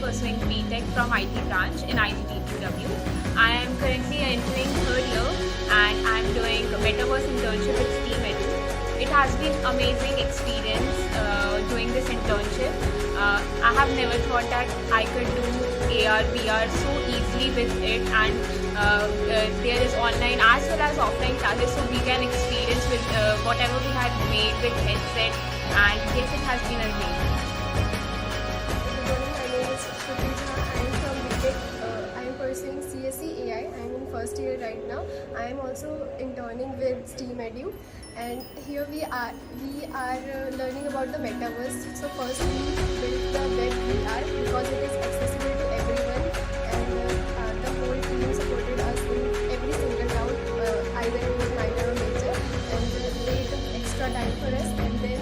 pursuing BTech from IT branch in IGDTUW. I am currently entering third year and I am doing a Metaverse internship with STEAMedu. It has been amazing experience doing this internship. I have never thought that I could do AR, VR so easily with it, and there is online as well as offline classes, so we can experience with whatever we had made with headset, and yes, it has been amazing. Good morning, my name is Indira. I am from BTech. I am pursuing CSE AI. I am in first year right now. I am also interning with STEAMedu, and here we are learning about the Metaverse. So first we built the web VR because it is accessible to everyone, and the whole team supported us in every single doubt, either it was minor or major, and they took extra time for us, and then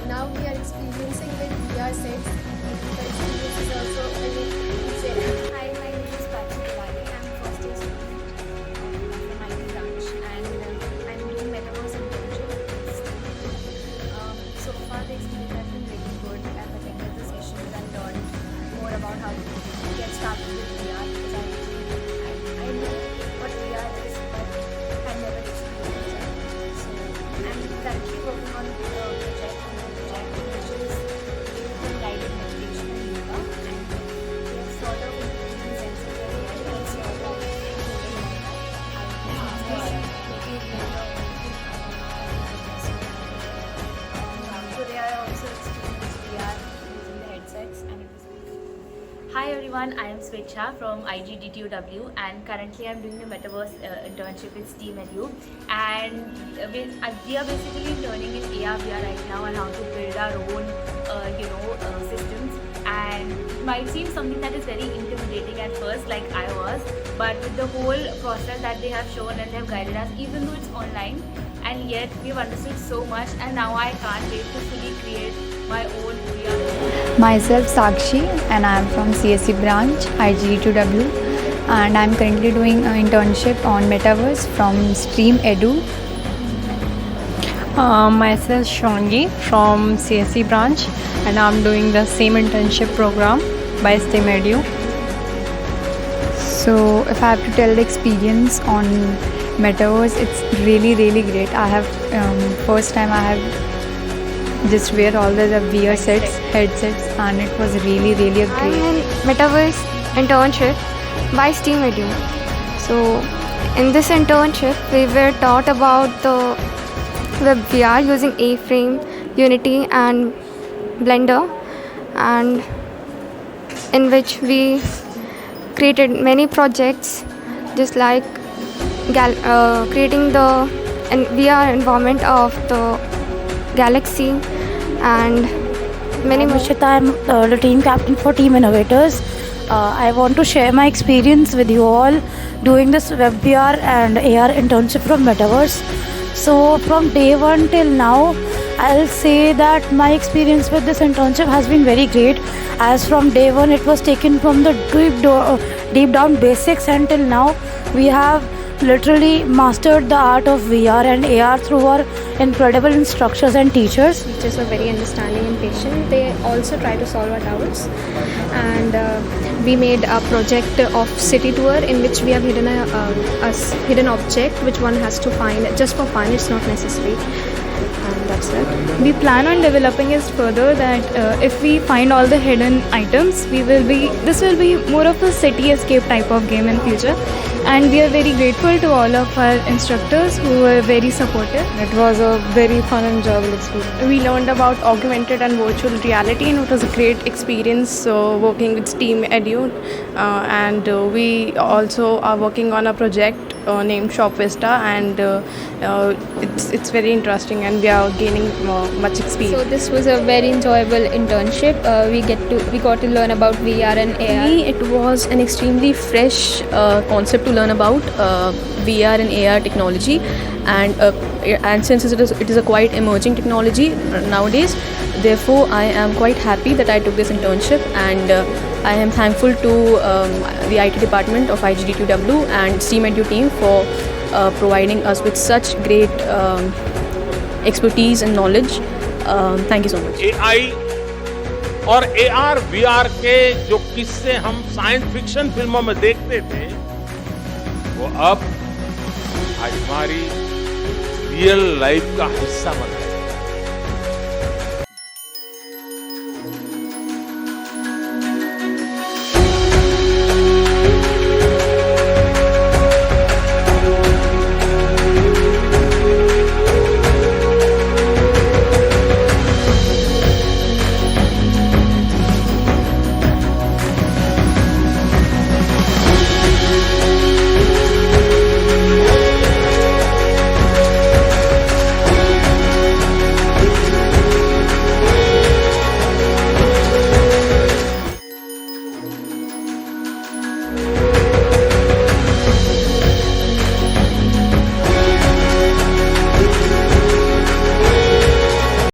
now we are experiencing with VR sets. The experience is also very insane. Hi, my name is Gandhi. I'm first year student from IT branch, and I'm doing Metaverse internship. So far, the experience has been really good. I've attended the sessions and learned more about how to get started with VR, because I know what VR is, but I've never experienced it. So I'm currently working on a project, which is guided meditation and yoga, and we have sort of introducing sensory AI and sort of today I also experienced VR using the headsets, and it was really. Hi everyone, I am Switcha from IGDTUW, and currently I am doing the Metaverse internship with STEAMedu, and we are basically learning in AR VR right now and how to build our own systems, and it might seem something that is very intimidating at first, like I was, but with the whole process that they have shown and they have guided us, even though it's online, and yet we've understood so much, and now I can't wait to fully create my own VR. Myself Sakshi, and I am from CSE branch IGDTUW, and I am currently doing an internship on Metaverse from STEAMedu. Myself Shongi from CSE branch, and I'm doing the same internship program by STEAMedu. So if I have to tell the experience on Metaverse, it's really great. I have first time I have just wear all the VR headsets, and it was really a great. I'm in Metaverse internship by STEAMedu. So in this internship, we were taught about the web VR using A-Frame, Unity and Blender, and in which we created many projects, just like creating the VR environment of the galaxy and many more. Shita, I'm the team captain for Team Innovators. I want to share my experience with you all doing this web VR and AR internship from Metaverse. So from day one till now, I'll say that my experience with this internship has been very great, as from day one it was taken from the deep down basics, and till now we have literally mastered the art of VR and AR through our incredible instructors and teachers. Teachers are very understanding and patient. They also try to solve our doubts, and we made a project of city tour in which we have hidden a hidden object which one has to find just for fun. It's not necessary, and that's it. We plan on developing it further, that if we find all the hidden items, this will be more of a city escape type of game in future, and we are very grateful to all of our instructors who were very supportive. It was a very fun and enjoyable experience. We learned about augmented and virtual reality, and it was a great experience working with STEAMedu, and we also are working on a project named Shop Vista, and it's very interesting, and we are gaining much experience. So this was a very enjoyable internship. We got to learn about VR and AR. For me, it was an extremely fresh concept to learn about VR and AR technology, and since it is a quite emerging technology nowadays, therefore I am quite happy that I took this internship, and I am thankful to the IT department of IGDTUW and STEAMedu team for providing us with such great expertise and knowledge. Thank you so much. AI और AR VR के जो किस्से हम science fiction फिल्मों में देखते थे वो अब आज हमारी रियल लाइफ का हिस्सा बन गए।